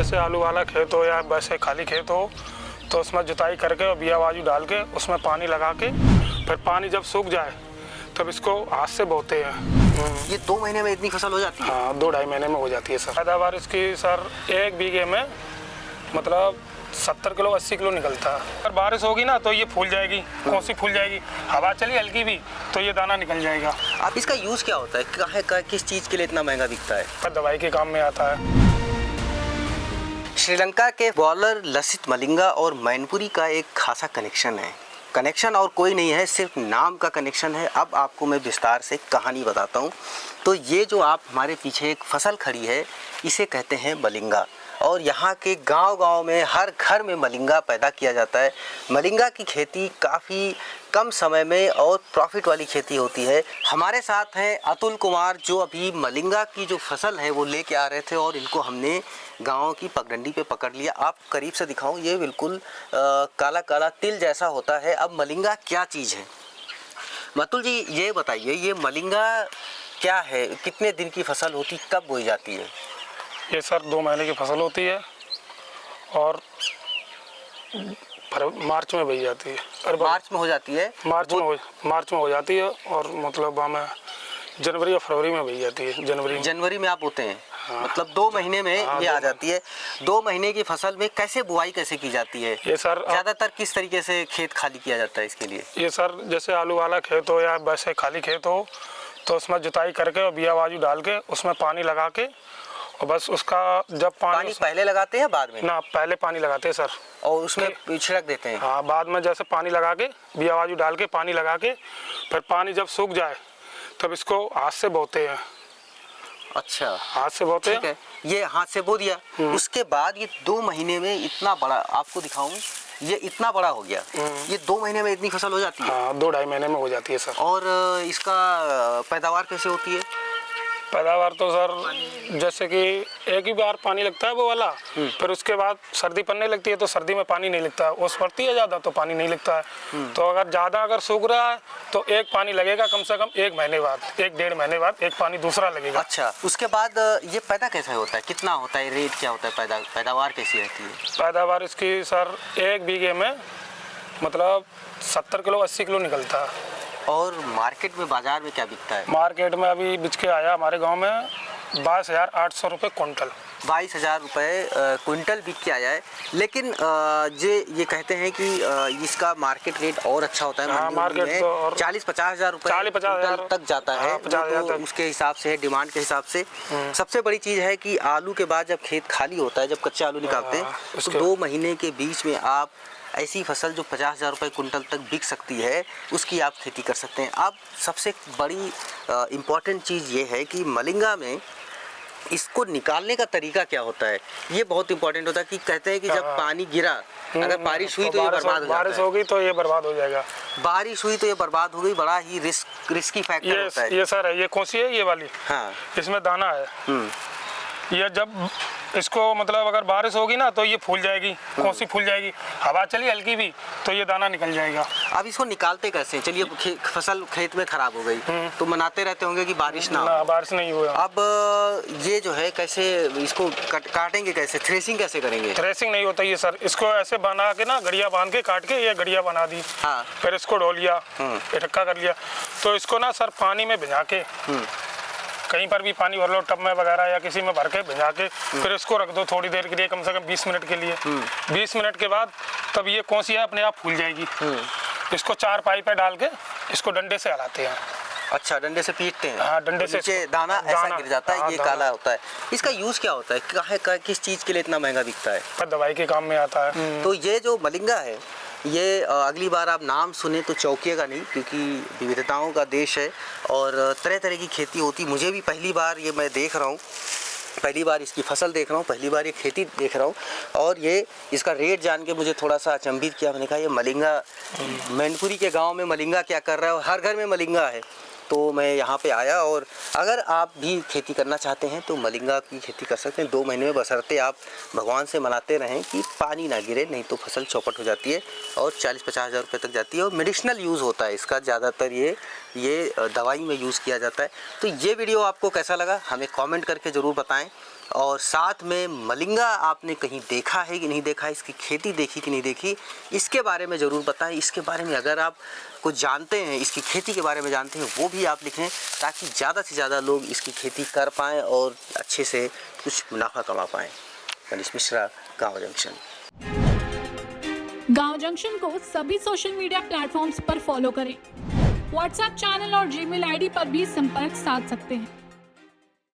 जैसे आलू वाला खेत हो या वैसे खाली खेत हो तो उसमें जुताई करके और बिया बाजू डाल के उसमें पानी लगा के फिर पानी जब सूख जाए तब इसको हाथ से बोते हैं। ये 2 महीने में इतनी फसल हो जाती है? हाँ, 2-2.5 महीने में हो जाती है सर। पैदावार इसकी सर 1 बीघे में मतलब 70 किलो 80 किलो निकलता है। अगर बारिश होगी ना तो ये फूल जाएगी, कौसी फूल जाएगी, हवा चली हल्की भी तो ये दाना निकल जाएगा। अब इसका यूज़ क्या होता है, काहे का किस चीज़ के लिए इतना महंगा बिकता है? पर दवाई के काम में आता है। श्रीलंका के बॉलर लसित मलिंगा और मैनपुरी का एक खासा कनेक्शन है। कनेक्शन और कोई नहीं है, सिर्फ नाम का कनेक्शन है। अब आपको मैं विस्तार से कहानी बताता हूँ। तो ये जो आप हमारे पीछे एक फसल खड़ी है, इसे कहते हैं मलिंगा। और यहाँ के गांव-गांव में हर घर में मलिंगा पैदा किया जाता है। मलिंगा की खेती काफ़ी कम समय में और प्रॉफिट वाली खेती होती है। हमारे साथ हैं अतुल कुमार, जो अभी मलिंगा की जो फसल है वो लेके आ रहे थे और इनको हमने गांव की पगडंडी पे पकड़ लिया। आप करीब से दिखाऊं, ये बिल्कुल काला काला तिल जैसा होता है। अब मलिंगा क्या चीज़ है, अतुल जी ये बताइए, ये मलिंगा क्या है, कितने दिन की फसल होती, कब बोई जाती है? ये सर 2 महीने की फसल होती है और मार्च में बोई जाती है। मार्च में हो जाती है? मार्च में हो जाती है और मतलब हमें जनवरी या फरवरी में बोई जाती है। जनवरी में आप बोते हैं? हाँ। मतलब 2 महीने में हाँ, ये आ जाती है। 2 महीने की फसल में कैसे बुआई कैसे की जाती है? ये सर ज़्यादातर किस तरीके से खेत खाली किया जाता है इसके लिए? ये सर जैसे आलू वाला खेत हो या वैसे खाली खेत हो तो उसमें जुताई करके और बिया बाजू डाल के उसमें पानी लगा के और बस उसका जब पानी पहले लगाते हैं बाद में? ना, पहले पानी लगाते हैं सर और उसमें छिड़क देते हैं? हाँ, बाद में जैसे पानी लगा के बिया बाजू डाल के पानी लगा के फिर पानी जब सूख जाए तब इसको हाथ से बोते हैं। अच्छा, हाथ से बोते हैं। ये हाथ से बो दिया, उसके बाद ये 2 महीने में इतना बड़ा, आपको दिखाऊं, ये इतना बड़ा हो गया। ये 2 महीने में इतनी फसल हो जाती है? हाँ, 2-2.5 महीने में हो जाती है सर। और इसका पैदावार कैसे होती है? पैदावार तो सर जैसे कि एक ही बार पानी लगता है वो वाला, फिर उसके बाद सर्दी पड़ने लगती है तो सर्दी में पानी नहीं लगता है, ओस पड़ती है ज़्यादा तो पानी नहीं लगता है। तो अगर ज़्यादा अगर सूख रहा है तो एक पानी लगेगा कम से कम 1 महीने बाद, 1-1.5 महीने बाद एक पानी दूसरा लगेगा। अच्छा, उसके बाद ये पैदा कैसे होता है, कितना होता है, रेट क्या होता है, पैदावार कैसी रहती है? पैदावार इसकी सर 1 बीघे में मतलब 70 किलो 80 किलो निकलता है। और मार्केट में, बाजार में क्या बिकता है? मार्केट में अभी बिच के आया हमारे गांव में 22,800 रुपये क्विंटल। 22,000 रुपये क्विंटल बिक के आया है। लेकिन ये कहते हैं कि इसका मार्केट रेट और अच्छा होता है। हाँ, मार्केट में तो 40-50 हज़ार रुपये 40-50 तक जाता है। हाँ, 50,000 तो उसके हिसाब से है, डिमांड के हिसाब से। सबसे बड़ी चीज़ है कि आलू के बाद जब खेत खाली होता है, जब कच्चे आलू निकालते हैं तो 2 महीने के बीच में आप ऐसी फसल जो 50,000 रुपये कुंटल तक बिक सकती है, उसकी आप खेती कर सकते हैं। अब सबसे बड़ी इम्पॉर्टेंट चीज़ ये है कि मलिंगा में इसको निकालने का तरीका क्या होता है, ये बहुत इंपॉर्टेंट होता है। कि कहते हैं कि जब पानी गिरा, अगर बारिश हुई तो ये बर्बाद हो जाता है। बारिश होगी तो ये बर्बाद हो जाएगा। बारिश हुई तो ये बर्बाद हो गई। बड़ा ही रिस्की फैक्टर होता है। ये सर है, ये कौन सी है, ये वाली? हाँ, इसमें दाना है। ये जब इसको मतलब अगर बारिश होगी ना तो ये फूल जाएगी, कौन सी फूल जाएगी, हवा चली हल्की भी तो ये दाना निकल जाएगा। अब इसको निकालते कैसे? चलिए फसल खेत में खराब हो गई तो मनाते रहते होंगे कि बारिश ना हो। बारिश नहीं हुआ। अब ये जो है कैसे इसको काटेंगे, कैसे थ्रेसिंग कैसे करेंगे? थ्रेसिंग नहीं होता ये सर, इसको ऐसे बना के ना गड़िया बांध के काट के ये गड़िया बना दी। हाँ। फिर इसको ढो लिया, इकट्ठा कर लिया, तो इसको ना सर पानी में भिजा के, कहीं पर भी पानी भर लो, टब में वगैरह या किसी में भर के भिजा के फिर इसको रख दो थोड़ी देर के लिए, कम से कम 20 मिनट के लिए। 20 मिनट के बाद तब ये कौन सी है अपने आप फूल जाएगी। इसको 4 पाइप पे डाल के इसको डंडे से हिलाते हैं। अच्छा, डंडे से पीटते हैं? हाँ, डंडे से दाना ऐसा गिर जाता है। हाँ, ये काला होता है। इसका यूज़ क्या होता है, किस चीज़ के लिए इतना महंगा बिकता है? पर दवाई के काम में आता है। तो ये जो मलिंगा है, ये अगली बार आप नाम सुने तो चौंकिएगा नहीं, क्योंकि विविधताओं का देश है और तरह तरह की खेती होती। मुझे भी पहली बार ये मैं देख रहा हूँ, पहली बार इसकी फसल देख रहा हूँ, पहली बार ये खेती देख रहा हूँ। और ये इसका रेट जान के मुझे थोड़ा सा अचंभित किया। मैंने कहा ये मलिंगा, मैनपुरी के गांव में मलिंगा क्या कर रहा है, हर घर में मलिंगा है। तो मैं यहाँ पे आया और अगर आप भी खेती करना चाहते हैं तो मलिंगा की खेती कर सकते हैं 2 महीने में, बशर्ते आप भगवान से मनाते रहें कि पानी ना गिरे, नहीं तो फसल चौपट हो जाती है और 40-50 हज़ार रुपये तक जाती है। और मेडिसिनल यूज़ होता है इसका, ज़्यादातर ये दवाई में यूज़ किया जाता है। तो ये वीडियो आपको कैसा लगा हमें कमेंट करके ज़रूर बताएं। और साथ में मलिंगा आपने कहीं देखा है कि नहीं देखा है, इसकी खेती देखी कि नहीं देखी, इसके बारे में ज़रूर बताएं। इसके बारे में अगर आप कुछ जानते हैं, इसकी खेती के बारे में जानते हैं, वो भी आप लिखें, ताकि ज़्यादा से ज़्यादा लोग इसकी खेती कर पाएँ और अच्छे से कुछ मुनाफा कमा पाएँ। गणेश मिश्रा, गाँव जंक्शन। गाँव जंक्शन को सभी सोशल मीडिया प्लेटफॉर्म्स पर फॉलो करें। व्हाट्सएप चैनल और जीमेल आईडी पर भी संपर्क साध सकते हैं।